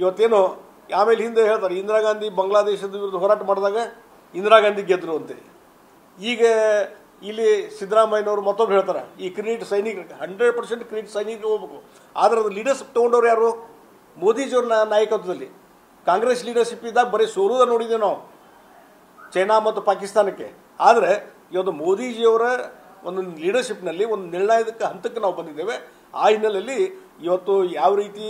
ಇವತ್ತೇನು ಆಮೇಲೆ ಹಿಂದೆ ಹೇಳ್ತಾರೆ ಇಂದಿರಾ ಗಾಂಧಿ ಬಾಂಗ್ಲಾದೇಶದ ವಿರುದ್ಧ ಹೋರಾಟ ಮಾಡಿದಾಗ ಇಂದಿರಾ ಗಾಂಧಿ ಗೆದ್ದರು ಅಂತೇಳಿ. ಈಗ ಇಲ್ಲಿ ಸಿದ್ದರಾಮಯ್ಯನವರು ಮತ್ತೊಬ್ರು ಹೇಳ್ತಾರೆ ಈ ಕ್ರೆಡಿಟ್ ಸೈನಿಕರಿಗೆ 100% ಕ್ರೆಡಿಟ್ ಸೈನಿಕರಿಗೆ ಹೋಗ್ಬೇಕು. ಆದರೆ ಅದು ಲೀಡರ್ಶಿಪ್ ತೊಗೊಂಡವ್ರು ಯಾರು? ಮೋದಿಜಿಯವ್ರ ನಾಯಕತ್ವದಲ್ಲಿ. ಕಾಂಗ್ರೆಸ್ ಲೀಡರ್ಶಿಪ್ ಇದ್ದಾಗ ಬರೀ ಸೋಲುದ ನೋಡಿದ್ದೇವೆ ನಾವು ಚೈನಾ ಮತ್ತು ಪಾಕಿಸ್ತಾನಕ್ಕೆ. ಆದರೆ ಇವತ್ತು ಮೋದಿಜಿಯವರ ಒಂದು ಲೀಡರ್ಶಿಪ್ನಲ್ಲಿ ಒಂದು ನಿರ್ಣಾಯಕ ಹಂತಕ್ಕೆ ನಾವು ಬಂದಿದ್ದೇವೆ. ಆ ಹಿನ್ನೆಲೆಯಲ್ಲಿ ಇವತ್ತು ಯಾವ ರೀತಿ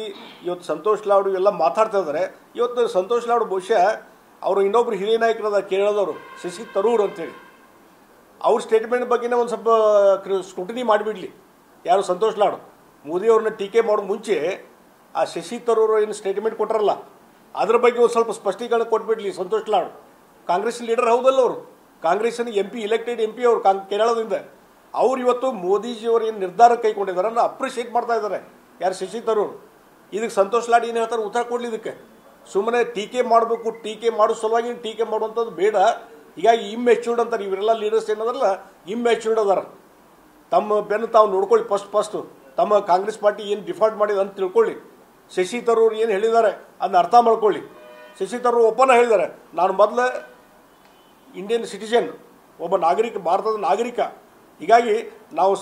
ಇವತ್ತು ಸಂತೋಷ್ ಲಾಡು ಎಲ್ಲ ಮಾತಾಡ್ತಾ ಇದ್ದಾರೆ. ಇವತ್ತು ಸಂತೋಷ್ ಲಾಡು ಬಹುಶಃ ಅವರು ಇನ್ನೊಬ್ರು ಹಿರಿಯ ನಾಯಕರಾದ ಕೇರಳದವರು ಶಶಿ ತರೂರ್ ಅಂತೇಳಿ ಅವ್ರ ಸ್ಟೇಟ್ಮೆಂಟ್ ಬಗ್ಗೆನೇ ಒಂದು ಸ್ವಲ್ಪ ಸ್ಕ್ರೂಟಿನಿ ಮಾಡಿಬಿಡಲಿ. ಯಾರು ಸಂತೋಷ್ ಲಾಡು ಮೋದಿಯವ್ರನ್ನ ಟೀಕೆ ಮಾಡೋ ಮುಂಚೆ ಆ ಶಶಿ ತರೂರ್ ಏನು ಸ್ಟೇಟ್ಮೆಂಟ್ ಕೊಟ್ಟರಲ್ಲ ಅದ್ರ ಬಗ್ಗೆ ಒಂದು ಸ್ವಲ್ಪ ಸ್ಪಷ್ಟೀಕರಣ ಕೊಟ್ಬಿಡ್ಲಿ ಸಂತೋಷ್ ಲಾಡು. ಕಾಂಗ್ರೆಸ್ ಲೀಡರ್ ಹೌದಲ್ಲ ಅವರು, ಕಾಂಗ್ರೆಸ್ಸಿನ MP ಇಲೆಕ್ಟೆಡ್ MP ಅವರು ಕೇರಳದಿಂದ. ಅವ್ರು ಇವತ್ತು ಮೋದಿಜಿಯವರು ಏನು ನಿರ್ಧಾರ ಕೈಗೊಂಡಿದ್ದಾರೆ ಅನ್ನೋ ಅಪ್ರಿಷಿಯೇಟ್ ಮಾಡ್ತಾ ಇದ್ದಾರೆ. ಯಾರು? ಶಶಿ ತರೂರ್. ಇದಕ್ಕೆ ಸಂತೋಷ್ ಲಾಡ್ ಏನು ಹೇಳ್ತಾರೆ ಉತ್ತರ ಕೊಡಲಿ. ಇದಕ್ಕೆ ಸುಮ್ಮನೆ ಟೀಕೆ ಮಾಡಬೇಕು, ಟೀಕೆ ಮಾಡೋ ಸಲುವಾಗಿ ಟೀಕೆ ಮಾಡುವಂಥದ್ದು ಬೇಡ. ಹೀಗಾಗಿ ಇಮ್ಮೆಚ್ಯೂರ್ಡ್ ಅಂತಾರೆ ಇವರೆಲ್ಲ ಲೀಡರ್ಸ್ ಏನದಲ್ಲ, ಇಮ್ಮೆಚ್ಯೂರ್ಡ್ ಅದಾರ. ತಮ್ಮ ಬೆನ್ನು ತಾವು ನೋಡ್ಕೊಳ್ಳಿ. ಫಸ್ಟು ತಮ್ಮ ಕಾಂಗ್ರೆಸ್ ಪಾರ್ಟಿ ಏನು ಡಿಫಾಲ್ಟ್ ಮಾಡಿದೆ ಅಂತ ತಿಳ್ಕೊಳ್ಳಿ. ಶಶಿ ತರೂರ್ ಏನು ಹೇಳಿದ್ದಾರೆ ಅದನ್ನ ಅರ್ಥ ಮಾಡ್ಕೊಳ್ಳಿ. ಶಶಿ ತರೂರ್ ಓಪನ್ ಹೇಳಿದ್ದಾರೆ, ನಾನು ಮೊದಲು ಇಂಡಿಯನ್ ಸಿಟಿಜನ್, ಒಬ್ಬ ನಾಗರಿಕ, ಭಾರತದ ನಾಗರಿಕ. ಹೀಗಾಗಿ ನಾವು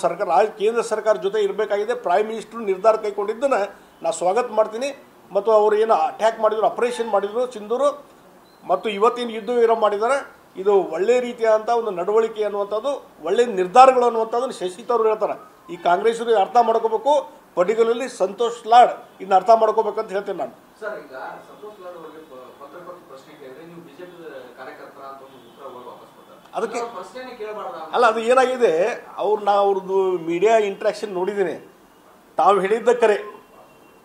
ಕೇಂದ್ರ ಸರ್ಕಾರ ಜೊತೆ ಇರಬೇಕಾಗಿದೆ. ಪ್ರೈಮ್ ಮಿನಿಸ್ಟ್ರು ನಿರ್ಧಾರ ಕೈಗೊಂಡಿದ್ದನ್ನು ನಾನು ಸ್ವಾಗತ ಮಾಡ್ತೀನಿ. ಮತ್ತು ಅವರು ಏನು ಅಟ್ಯಾಕ್ ಮಾಡಿದ್ರು, ಆಪರೇಷನ್ ಮಾಡಿದ್ರು ಸಿಂಧೂರು, ಮತ್ತು ಇವತ್ತಿನ ಯುದ್ಧ ವಿರಾಮ ಮಾಡಿದ್ದಾರೆ. ಇದು ಒಳ್ಳೆ ರೀತಿಯಾದಂಥ ಒಂದು ನಡವಳಿಕೆ ಅನ್ನುವಂಥದ್ದು, ಒಳ್ಳೆಯ ನಿರ್ಧಾರಗಳು ಅನ್ನುವಂಥದ್ದನ್ನು ಶಶಿ ತರೂರ್ ಹೇಳ್ತಾರೆ. ಈ ಕಾಂಗ್ರೆಸ್ಸರು ಅರ್ಥ ಮಾಡ್ಕೋಬೇಕು, ಪರ್ಟಿಕ್ಯುಲರ್ಲಿ ಸಂತೋಷ್ ಲಾಡ್ ಇದನ್ನ ಅರ್ಥ ಮಾಡ್ಕೋಬೇಕಂತ ಹೇಳ್ತೀನಿ ನಾನು. ಸರ್, ಈಗ ಸಂತೋಷ್ ಲಾಡ್ ಅವರಿಗೆ ಪತ್ರಕರ್ತರ ಪ್ರಶ್ನೆ ಕೇಳಿದ್ರೆ ನೀವು ಬಿಜೆಪಿ ಕಾರ್ಯಕರ್ತರ ಅಂತ ಒಂದು ಉತ್ತರ ವಾಪಸ್ ಕೊಡ್ತಾರೆ. ಅದಕ್ಕೆ ಪ್ರಶ್ನೆನೇ ಕೇಳಬಾರ್ದು ಅಲ್ಲ, ಅದು ಏನಾಗಿದೆ ಅವ್ರದ್ದು ಮೀಡಿಯಾ ಇಂಟ್ರಾಕ್ಷನ್ ನೋಡಿದ್ದೀನಿ. ತಾವು ಹೇಳಿದ್ದ ಕರೆ,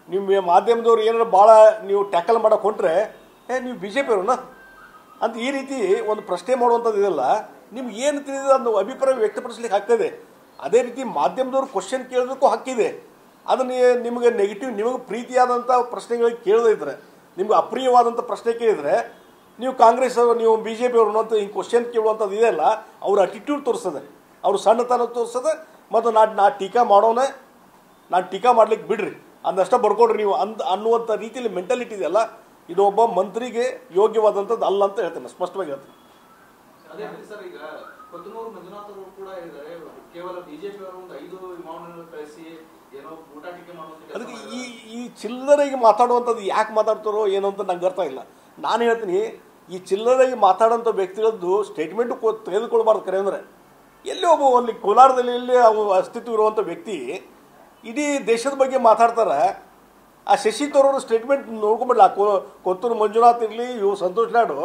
ನಿಮ್ಮ ಮಾಧ್ಯಮದವ್ರು ಏನಾರು ಭಾಳ ನೀವು ಟ್ಯಾಕಲ್ ಮಾಡೋಕೆ ಹೊಂಟ್ರೆ ನೀವು BJP ಅವ್ರನ್ನ ಅಂತ ಈ ರೀತಿ ಒಂದು ಪ್ರಶ್ನೆ ಮಾಡುವಂಥದ್ದು ಇದೆಲ್ಲ. ನಿಮ್ಗೆ ಏನು ತಿಳಿದಿದೆ ಅದನ್ನು ಅಭಿಪ್ರಾಯ ವ್ಯಕ್ತಪಡಿಸ್ಲಿಕ್ಕೆ ಆಗ್ತದೆ. ಅದೇ ರೀತಿ ಮಾಧ್ಯಮದವ್ರು ಕ್ವಶನ್ ಕೇಳೋದಕ್ಕೂ ಹಕ್ಕಿದೆ. ಅದನ್ನು ನಿಮಗೆ ನೆಗೆಟಿವ್, ನಿಮಗೆ ಪ್ರೀತಿಯಾದಂಥ ಪ್ರಶ್ನೆಗಳಿಗೆ ಕೇಳದೇ ಇದ್ರೆ, ನಿಮ್ಗೆ ಅಪ್ರಿಯವಾದಂಥ ಪ್ರಶ್ನೆ ಕೇಳಿದರೆ ನೀವು ಕಾಂಗ್ರೆಸ್ ಅವರು, ನೀವು BJP ಅವ್ರನ್ನ ಅಂತ ಹಿಂಗೆ ಕ್ವಶನ್ ಕೇಳುವಂಥದ್ದು ಇದೆಯಲ್ಲ, ಅವ್ರ ಅಟಿಟ್ಯೂಡ್ ತೋರಿಸ್ತದೆ, ಅವ್ರ ಸಣ್ಣತನ ತೋರಿಸ್ತದೆ. ಮತ್ತು ನಾ ಟೀಕಾ ಮಾಡೋನೆ, ನಾನು ಟೀಕಾ ಮಾಡ್ಲಿಕ್ಕೆ ಬಿಡ್ರಿ, ಅದನ್ನಷ್ಟ ಬರ್ಕೊಡ್ರಿ ನೀವು ಅನ್ನುವಂಥ ರೀತಿಯಲ್ಲಿ ಮೆಂಟಾಲಿಟಿ ಇದೆಯಲ್ಲ, ಇದು ಒಬ್ಬ ಮಂತ್ರಿಗೆ ಯೋಗ್ಯವಾದಂಥದ್ದು ಅಲ್ಲ ಅಂತ ಹೇಳ್ತೇನೆ, ಸ್ಪಷ್ಟವಾಗಿ ಹೇಳ್ತೇನೆ. ಅದೇ ಸರ್, ಈಗ ಕೊತ್ತನೂರು ಮಂಜುನಾಥ್ ಅವರು ಕೂಡ ಹೇಳಿದ್ದಾರೆ, ಕೇವಲ BJP ಅವರು ಒಂದು 5 ವಿಮಾನಗಳನ್ನು ಕಳಿಸಿ ಏನೋ ಊಟ ಟೀಕೆ ಮಾಡುವಂತ. ಅದಕ್ಕೆ ಈ ಚಿಲ್ಲರೆಗೆ ಮಾತಾಡುವಂಥದ್ದು ಯಾಕೆ ಮಾತಾಡ್ತಾರೋ ಏನೋ ಅಂತ ನಂಗೆ ಅರ್ಥ ಇಲ್ಲ. ನಾನು ಹೇಳ್ತೀನಿ, ಈ ಚಿಲ್ಲರೆಗೆ ಮಾತಾಡೋಂಥ ವ್ಯಕ್ತಿಗಳದ್ದು ಸ್ಟೇಟ್ಮೆಂಟು ತೆಗೆದುಕೊಳ್ಬಾರ್ದು. ಕರೆ ಅಂದರೆ ಎಲ್ಲಿ ಒಬ್ಬ ಒಂದು ಕೋಲಾರದಲ್ಲಿ ಎಲ್ಲಿ ಅಸ್ತಿತ್ವ ಇರುವಂಥ ವ್ಯಕ್ತಿ ಇಡೀ ದೇಶದ ಬಗ್ಗೆ ಮಾತಾಡ್ತಾರೆ. ಆ ಶಶಿ ತರೂರ್ ಸ್ಟೇಟ್ಮೆಂಟ್ ನೋಡ್ಕೊಂಬಿಡ್ಲಿ. ಕೊತ್ತೂರು ಮಂಜುನಾಥ್ ಇರಲಿ, ಇವು ಸಂತೋಷ್ ಲಾಡು,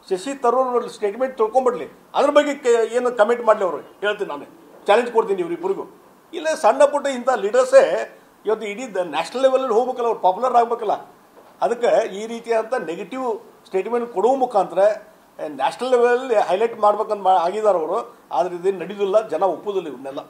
ಶಶಿ ತರೂರ್ ಸ್ಟೇಟ್ಮೆಂಟ್ ತಿಳ್ಕೊಂಬಿಡ್ಲಿ. ಅದ್ರ ಬಗ್ಗೆ ಏನು ಕಮೆಂಟ್ ಮಾಡಲಿ ಅವರು, ಹೇಳ್ತೀನಿ. ನಾನು ಚಾಲೆಂಜ್ ಕೊಡ್ತೀನಿ ಇವ್ರಿಬ್ಬರಿಗೂ. ಇಲ್ಲ ಸಣ್ಣ ಪುಟ್ಟ ಇಂಥ ಲೀಡರ್ಸೇ ಇವತ್ತು ಇಡೀ ನ್ಯಾಷನಲ್ ಲೆವೆಲಲ್ಲಿ ಹೋಗ್ಬೇಕಲ್ಲ, ಅವ್ರು ಪಾಪ್ಯುಲರ್ ಆಗಬೇಕಲ್ಲ. ಅದಕ್ಕೆ ಈ ರೀತಿಯಾದಂಥ ನೆಗೆಟಿವ್ ಸ್ಟೇಟ್ಮೆಂಟ್ ಕೊಡುವ ಮುಖಾಂತರ ನ್ಯಾಷನಲ್ ಲೆವೆಲಲ್ಲಿ ಹೈಲೈಟ್ ಮಾಡ್ಬೇಕಂತ ಆಗಿದ್ದಾರೆ ಅವರು. ಆದರೆ ಇದೇನು ನಡೆಯೋದಿಲ್ಲ, ಜನ ಒಪ್ಪೋದಿಲ್ಲ ಇವನ್ನೆಲ್ಲ.